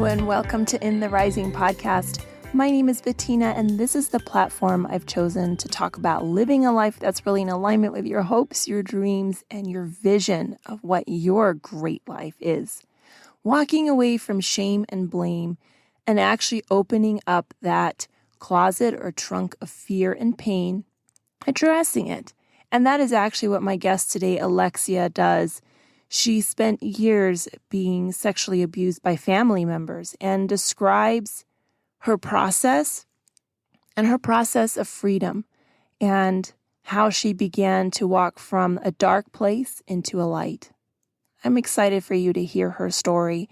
and welcome to In the Rising podcast. My name is Bettina, and this is the platform I've chosen to talk about living a life that's really in alignment with your hopes, your dreams, and your vision of what your great life is. Walking away from shame and blame and actually opening up that closet or trunk of fear and pain, addressing it. And that is actually what my guest today, Alexia, does. She spent years being sexually abused by family members and describes her process and her process of freedom and how she began to walk from a dark place into a light. I'm excited for you to hear her story.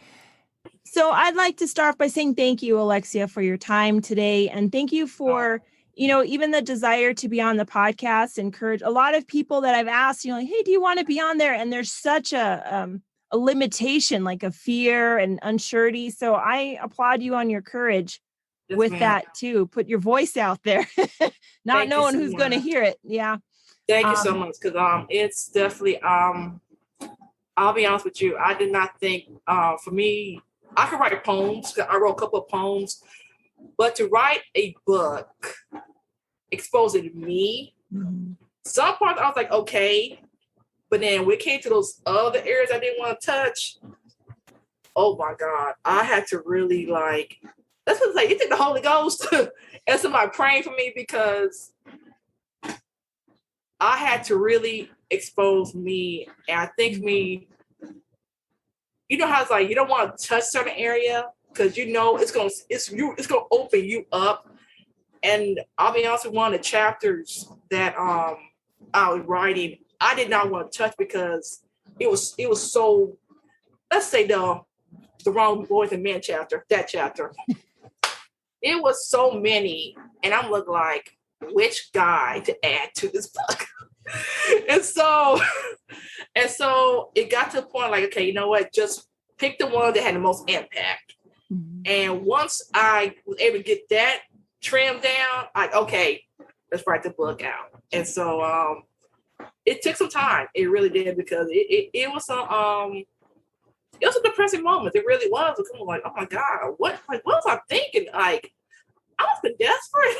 So I'd like to start by saying thank you, Alexia, for your time today. And thank you for, even the desire to be on the podcast. Encourage a lot of people that I've asked, like, hey, do you want to be on there? And there's such a limitation, like a fear and unsurety. So I applaud you on your courage with that too. Put your voice out there, not knowing who's going to hear it. Yeah. Thank you so much. Cause it's definitely, I'll be honest with you. I did not think, for me, I could write poems. I wrote a couple of poems, but to write a book exposing me, some parts I was like, okay. But then when it came to those other areas I didn't want to touch, oh my God, I had to really that's what it's like. You think the Holy Ghost and somebody praying for me because I had to really expose me. And I think me, how it's like you don't want to touch certain area because it's gonna open you up. And I'll be honest with one of the chapters that I was writing, I did not want to touch because it was so, let's say the wrong boys and men chapter, that chapter. It was so many, and I'm looking like, which guy to add to this book? and so it got to the point like, okay, you know what? Just pick the one that had the most impact. Mm-hmm. And once I was able to get that trimmed down, okay, let's write the book out. And so it took some time. It really did because it was some it was a depressing moment. It really was. It was like, oh my God, what was I thinking? Like, I was been desperate.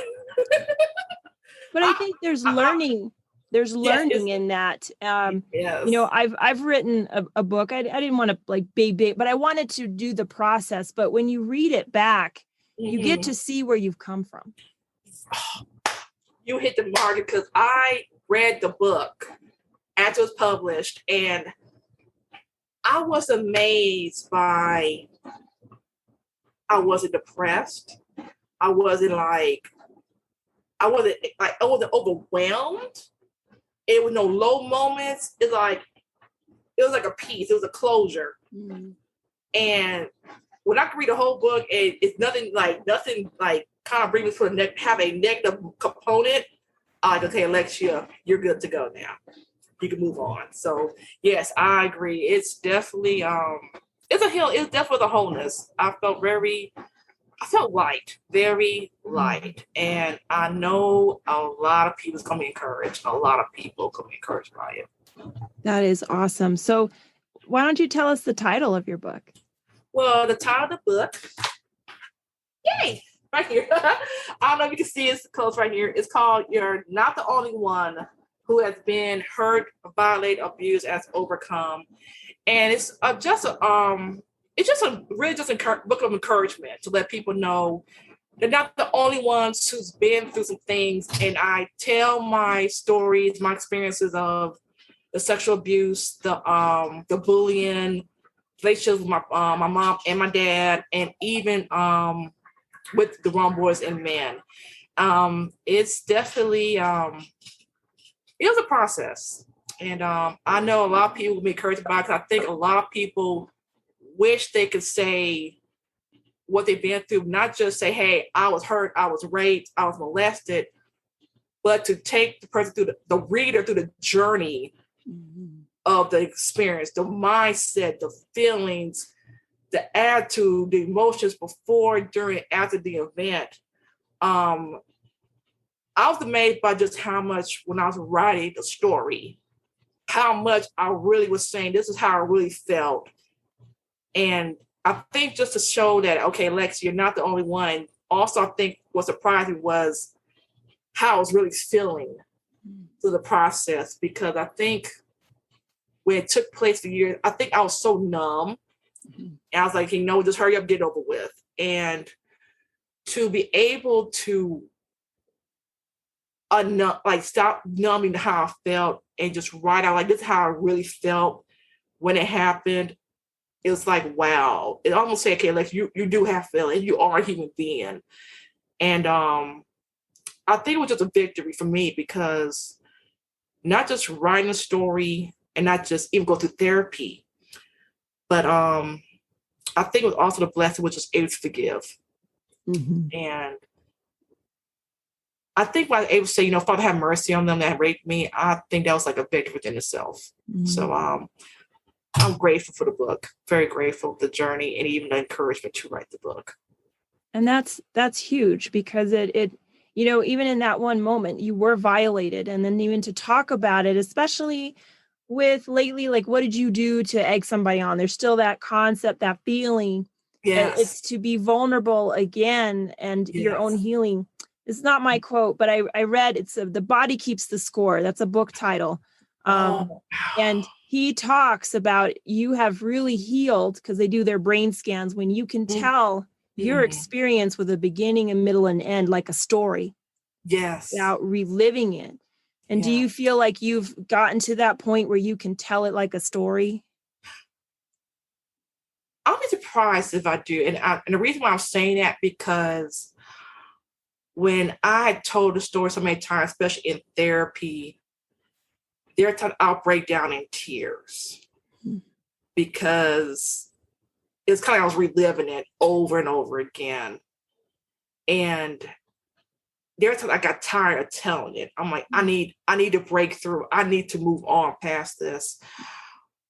But I think there's learning. There's learning in that. Yes. I've written a book. I didn't want to big, but I wanted to do the process. But when you read it back, you get to see where you've come from. You hit the mark because I read the book after it was published, and I was amazed by. I wasn't depressed. I wasn't overwhelmed. It was no low moments. It was like a peace. It was a closure. Mm-hmm. And when I can read the whole book, it's nothing kind of bring me to have a negative component. Okay, Alexia, you're good to go now. You can move on. So yes, I agree. It's definitely it's a heal. It's definitely a wholeness. I felt light, very light. And I know a lot of people's gonna be encouraged. A lot of people gonna be encouraged by it. That is awesome. So why don't you tell us the title of your book? Well, the title of the book, yay, right here. I don't know if you can see it's close right here. It's called You're Not the Only One Who Has Been Hurt, Violated, Abused, Has Overcome. And it's just a book of encouragement to let people know they're not the only ones who's been through some things. And I tell my stories, my experiences of the sexual abuse, the bullying, relationships with my mom and my dad, and even with the wrong boys and men. It's definitely it was a process, and I know a lot of people will be encouraged by it because I think a lot of people wish they could say what they've been through, not just say, hey, I was hurt, I was raped, I was molested, but to take the person through the reader through the journey of the experience, the mindset, the feelings, the attitude, the emotions before, during, after the event. I was amazed by just how much, when I was writing the story, how much I really was saying, this is how I really felt. And I think just to show that, okay, Lex, you're not the only one. And also, I think what surprised me was how I was really feeling through the process, because I think when it took place for years, I think I was so numb. And I was like, just hurry up, get it over with. And to be able to stop numbing how I felt and just write out, like, this is how I really felt when it happened. It was like, wow. It almost said, okay, like, you do have feelings. You are a human being. And I think it was just a victory for me, because not just writing a story and not just even go through therapy, but I think it was also the blessing, which was able to forgive. Mm-hmm. And I think when I was able to say, Father, have mercy on them that raped me, I think that was like a victory within itself. Mm-hmm. So I'm grateful for the book, very grateful for the journey, and even the encouragement to write the book. And that's huge, because it even in that one moment you were violated, and then even to talk about it, especially with lately, like, what did you do to egg somebody on? There's still that concept, that feeling. Yes. It's to be vulnerable again, and your own healing. It's not my quote, but I read it's The Body Keeps the Score. That's a book title. And he talks about, you have really healed, because they do their brain scans, when you can tell your experience with a beginning, a middle, and end, like a story. Yes. Without reliving it. And do you feel like you've gotten to that point where you can tell it like a story? I'll be surprised if I do. And the reason why I'm saying that, because when I told the story so many times, especially in therapy, there are times I'll break down in tears, because it's kind of, I was reliving it over and over again. And there are times I got tired of telling it. I'm like, I need to break through. I need to move on past this.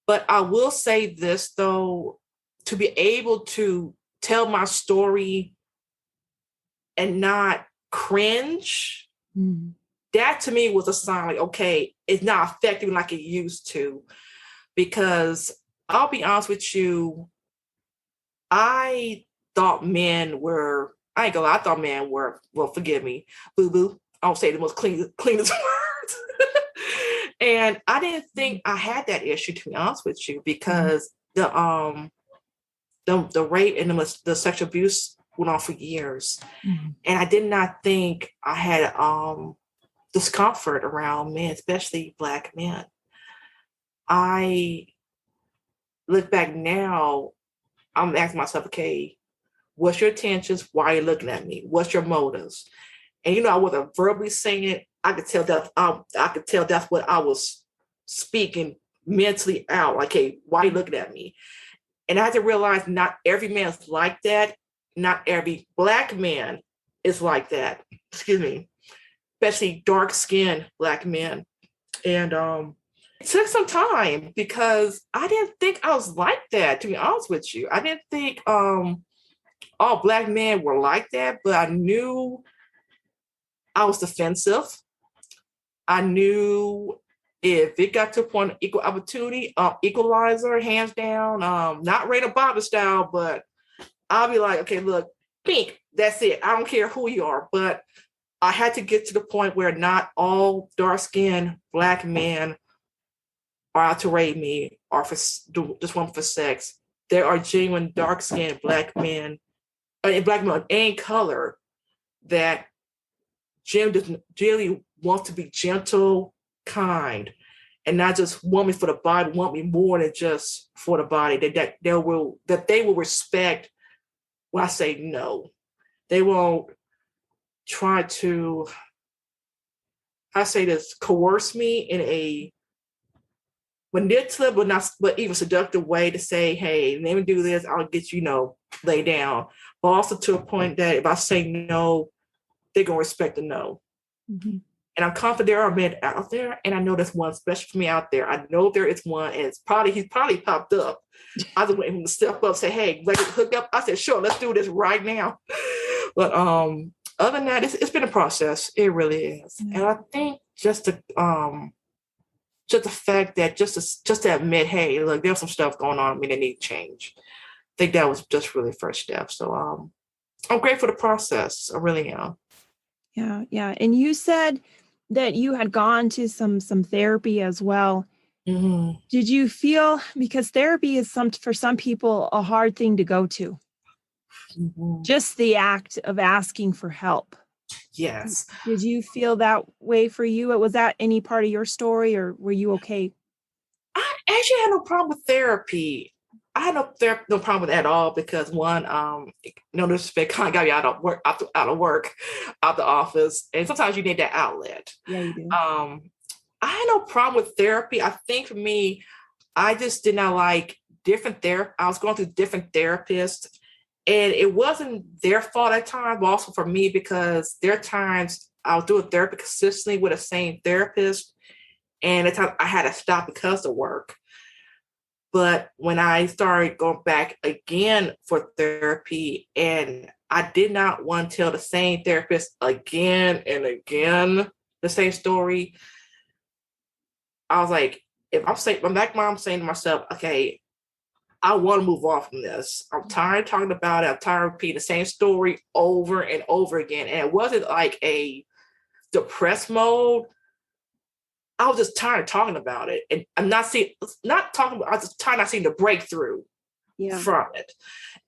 But I will say this, though, to be able to tell my story and not cringe, that to me was a sign, like, okay, it's not affecting me like it used to. Because I'll be honest with you, I thought men were, well, forgive me, boo-boo. I don't say the most cleanest words. And I didn't think I had that issue, to be honest with you, because the rape and the sexual abuse went on for years. And I did not think I had discomfort around men, especially Black men. I look back now, I'm asking myself, okay, what's your intentions? Why are you looking at me? What's your motives? And I wasn't verbally saying it. I could tell that's what I was speaking mentally out. Like, hey, why are you looking at me? And I had to realize not every man is like that. Not every Black man is like that. Excuse me. Especially dark-skinned Black men. And it took some time, because I didn't think I was like that, to be honest with you. I didn't think all Black men were like that, but I knew I was defensive. I knew if it got to a point of equal opportunity, equalizer, hands down, not Rita Bobbitt style, but I'll be like, okay, look, pink, that's it. I don't care who you are. But I had to get to the point where not all dark-skinned Black men are out to rape me or just want for sex. There are genuine dark-skinned Black men, and Black men and color, that generally want to be gentle, kind, and not just want me for the body, want me more than just for the body. That they will respect when I say no. They won't try to, I say this, coerce me in a manipulative but even seductive way to say, hey, let me do this, I'll get you, lay down. But also to a point that if I say no, they're going to respect the no. And I'm confident there are men out there, and I know there's one, especially for me out there. I know there is one, and he's probably popped up. I just want him to step up, say, hey, let's hook up. I said, sure, let's do this right now. But other than that, it's been a process. It really is. And I think just the fact that just to admit, hey, look, there's some stuff going on. I mean, they need change. think that was just really the first step. So I'm grateful for the process. I really am. Yeah, yeah. And you said that you had gone to some therapy as well. Mm-hmm. Did you feel, because therapy is for some people a hard thing to go to, Mm-hmm. just the act of asking for help. Yes. Did you feel that way for you? Was that any part of your story, or were you okay? I actually had no problem with therapy. I had no problem with it at all because one, no disrespect, kind of got me out of work, out the office, and sometimes you need that outlet. Yeah, you do. I had no problem with therapy. I think for me, I just did not like different therapy. I was going through different therapists, and it wasn't their fault at times, but also for me because there are times I was doing therapy consistently with the same therapist, and at times I had to stop because of work. But when I started going back again for therapy, and I did not want to tell the same therapist again and again the same story, I was like, if I'm saying, I'm saying to myself, okay, I want to move on from this. I'm tired of talking about it. I'm tired of repeating the same story over and over again. And it wasn't like a depressed mode. I was just tired of talking about it. And I'm not talking about, I was just tired of seeing the breakthrough from it.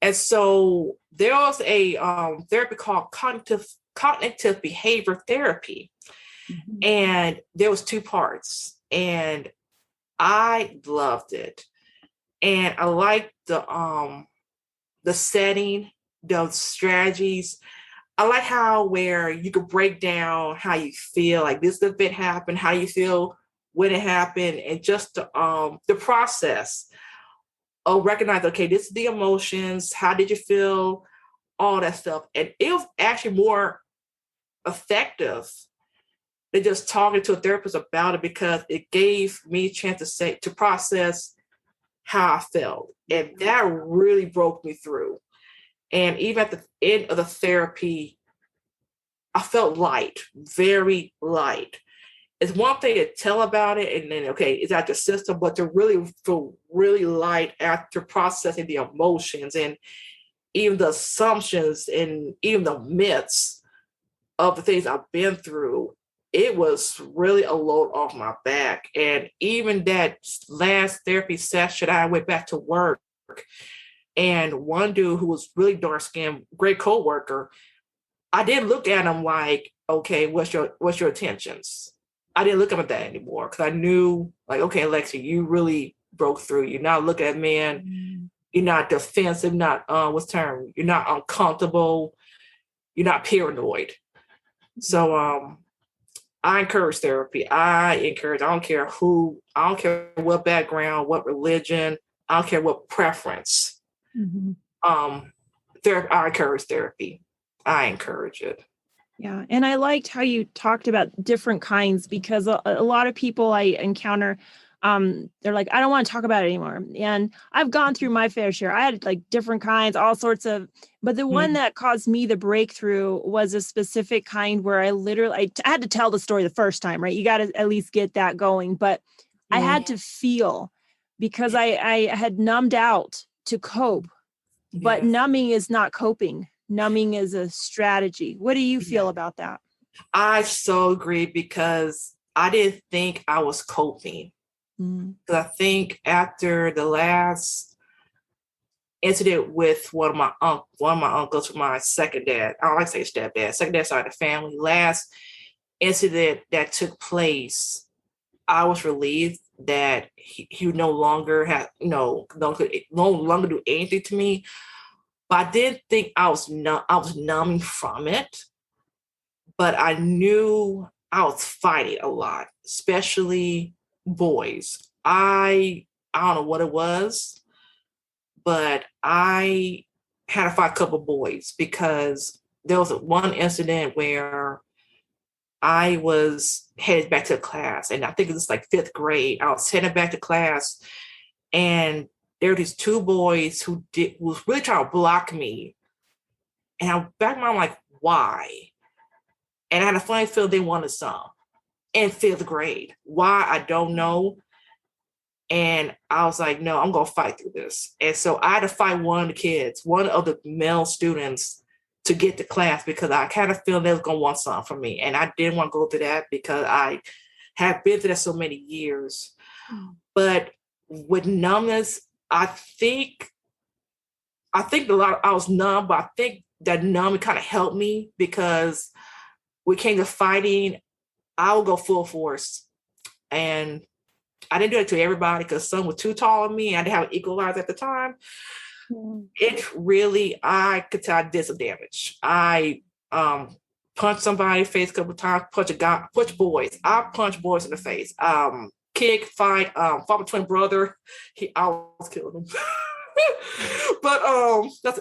And so there was a therapy called cognitive behavior therapy. Mm-hmm. And there was two parts. And I loved it. And I liked the setting, the strategies. I like how where you could break down how you feel, like this event happened, how you feel when it happened, and just the process of recognize, okay, this is the emotions, how did you feel, all that stuff. And it was actually more effective than just talking to a therapist about it because it gave me a chance to process how I felt. And that really broke me through. And even at the end of the therapy, I felt light, very light. It's one thing to tell about it and then, okay, it's at the system, but to really feel really light after processing the emotions and even the assumptions and even the myths of the things I've been through, it was really a load off my back. And even that last therapy session, I went back to work, and one dude who was really dark skinned, great coworker, I didn't look at him like, okay, what's your intentions? I didn't look at him that anymore because I knew, like, okay, Alexia, you really broke through. You're not looking at men. You're not defensive. Not what's the term? You're not uncomfortable. You're not paranoid. So I encourage therapy. I don't care who, I don't care what background, what religion, I don't care what preference. Mm-hmm. I encourage therapy. I encourage it. Yeah. And I liked how you talked about different kinds, because a lot of people I encounter, they're like, I don't want to talk about it anymore. And I've gone through my fair share. I had like different kinds, all sorts of, but the one that caused me the breakthrough was a specific kind where I had to tell the story the first time, right? You got to at least get that going. But I had to feel, because I had numbed out to cope, but numbing is not coping. Numbing is a strategy. What do you feel about that? I so agree because I didn't think I was coping. Because I think after the last incident with one of my uncles, with my second dad, I don't like to say stepdad, second dad side of the family, last incident that took place, I was relieved that he no longer had, no longer do anything to me. But I didn't think I was numbing from it. But I knew I was fighting a lot, especially boys. I don't know what it was, but I had to fight a couple boys because there was one incident where I was headed back to class, and I think it was like fifth grade. I was headed back to class, and there were these two boys who was really trying to block me. And I'm back in my mind, like, why? And I had a funny feel they wanted some in fifth grade. Why? I don't know. And I was like, no, I'm going to fight through this. And so I had to fight one of the male students to get to class because I kind of feel they was going to want something from me. And I didn't want to go through that because I have been through that so many years. But with numbness, I think I was numb, but I think that numbing kind of helped me because when it came to fighting, I would go full force. And I didn't do it to everybody because some were too tall on me. I didn't have an equalizer at the time. I could tell I did some damage. I punched somebody in the face a couple of times, punch boys. I punch boys in the face. Kick, fight, fought my twin brother. I almost killed him. But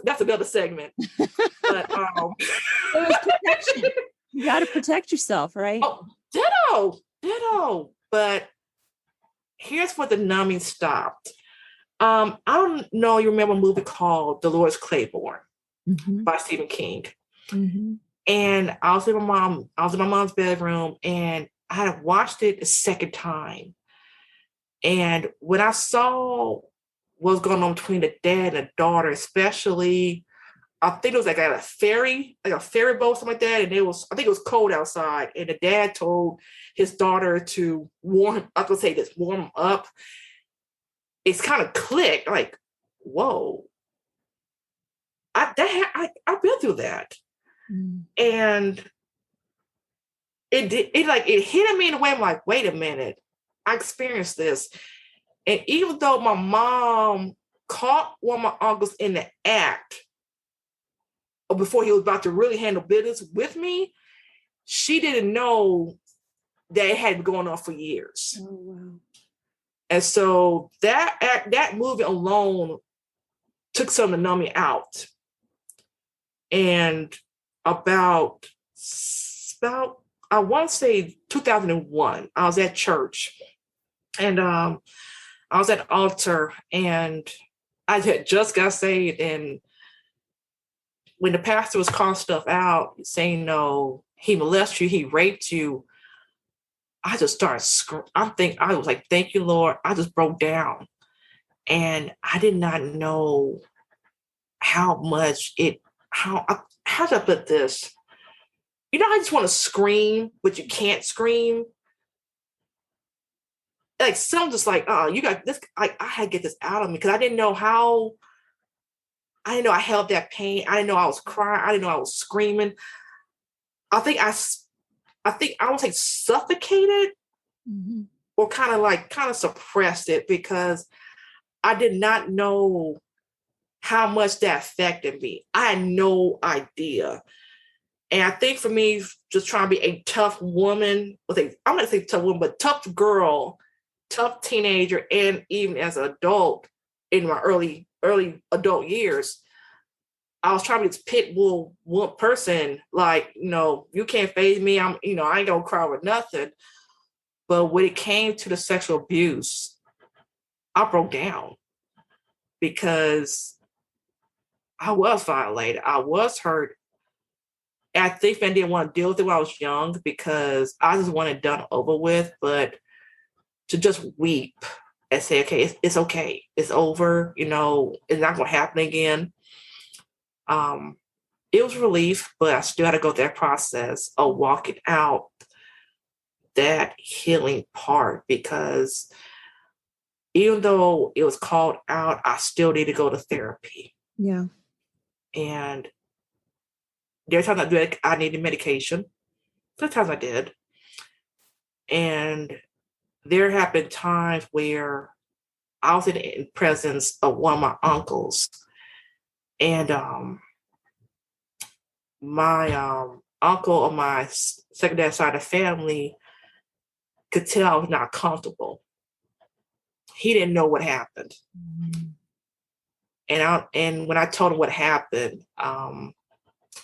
that's another segment. But it was protection. You got to protect yourself, right? Oh, ditto. But here's where the numbing stopped. I don't know. You remember a movie called Dolores Claiborne by Stephen King. And I was in my mom's bedroom, and I had watched it a second time. And when I saw what was going on between the dad and the daughter, especially, I think it was like at a ferry boat, something like that. And I think it was cold outside. And the dad told his daughter to warm him up. It's kind of clicked, like, whoa. I've been through that. And it hit me in a way. I'm like, wait a minute, I experienced this. And even though my mom caught one of my uncles in the act before he was about to really handle business with me, she didn't know that it had been going on for years. Oh, wow. And so that movie alone took some to numb me out. And about I want to say 2001, I was at church, and I was at the altar, and I had just got saved. And when the pastor was calling stuff out, saying, no, he molested you, he raped you, I just started screaming. I was like, thank you, Lord. I just broke down. And I did not know how to I put this? You know, I just want to scream, but you can't scream. Like, some just like, oh, you got this. I had to get this out of me because I didn't know I held that pain. I didn't know I was crying. I didn't know I was screaming. I think I would say suffocated or kind of suppressed it because I did not know how much that affected me. I had no idea. And I think for me, just trying to be a tough woman, I'm going to say tough woman, but tough girl, tough teenager, and even as an adult in my early adult years, I was trying to be this pit bull person. Like, you can't faze me. I ain't gonna cry with nothing. But when it came to the sexual abuse, I broke down because I was violated. I was hurt. And I think I didn't want to deal with it when I was young because I just wanted it done over with. But to just weep and say, okay, it's okay. It's over. It's not going to happen again. It was relief, but I still had to go through that process of walking out that healing part because even though it was called out, I still need to go to therapy. Yeah. And there are times I do it, I needed medication. Sometimes I did. And there have been times where I was in presence of one of my uncles. And my uncle on my secondary side of the family could tell I was not comfortable. He didn't know what happened. And when I told him what happened,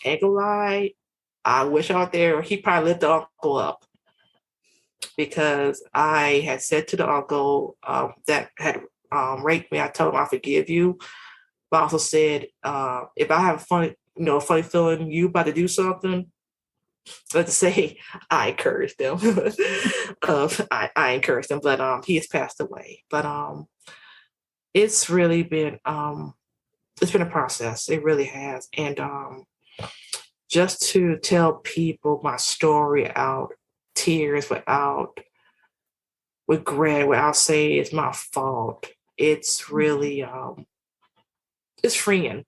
ain't gonna lie, I wish I was there. He probably lit the uncle up because I had said to the uncle that had raped me, I told him I forgive you. But I also said, if I have a funny feeling you about to do something, let's say I encouraged them. I encouraged them, but he has passed away. But it's really been it's been a process. It really has. And just to tell people my story out tears, without regret, without saying it's my fault, it's really it's freeing.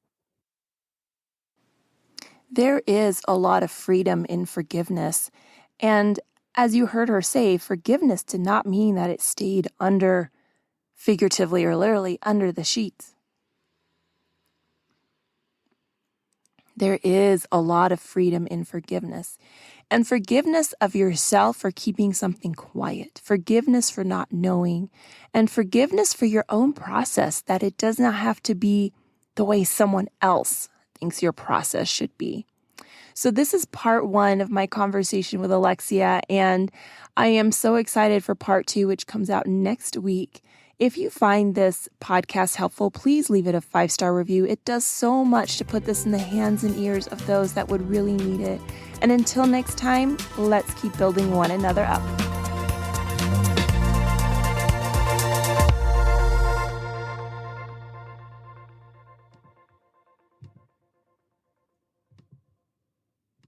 There is a lot of freedom in forgiveness. And as you heard her say, forgiveness did not mean that it stayed under, figuratively or literally, under the sheets. There is a lot of freedom in forgiveness. And forgiveness of yourself for keeping something quiet, forgiveness for not knowing, and forgiveness for your own process, that it does not have to be the way someone else thinks your process should be. So this is part 1 of my conversation with Alexia, and I am so excited for part 2, which comes out next week. If you find this podcast helpful, please leave it a 5-star review. It does so much to put this in the hands and ears of those that would really need it. And until next time, let's keep building one another up.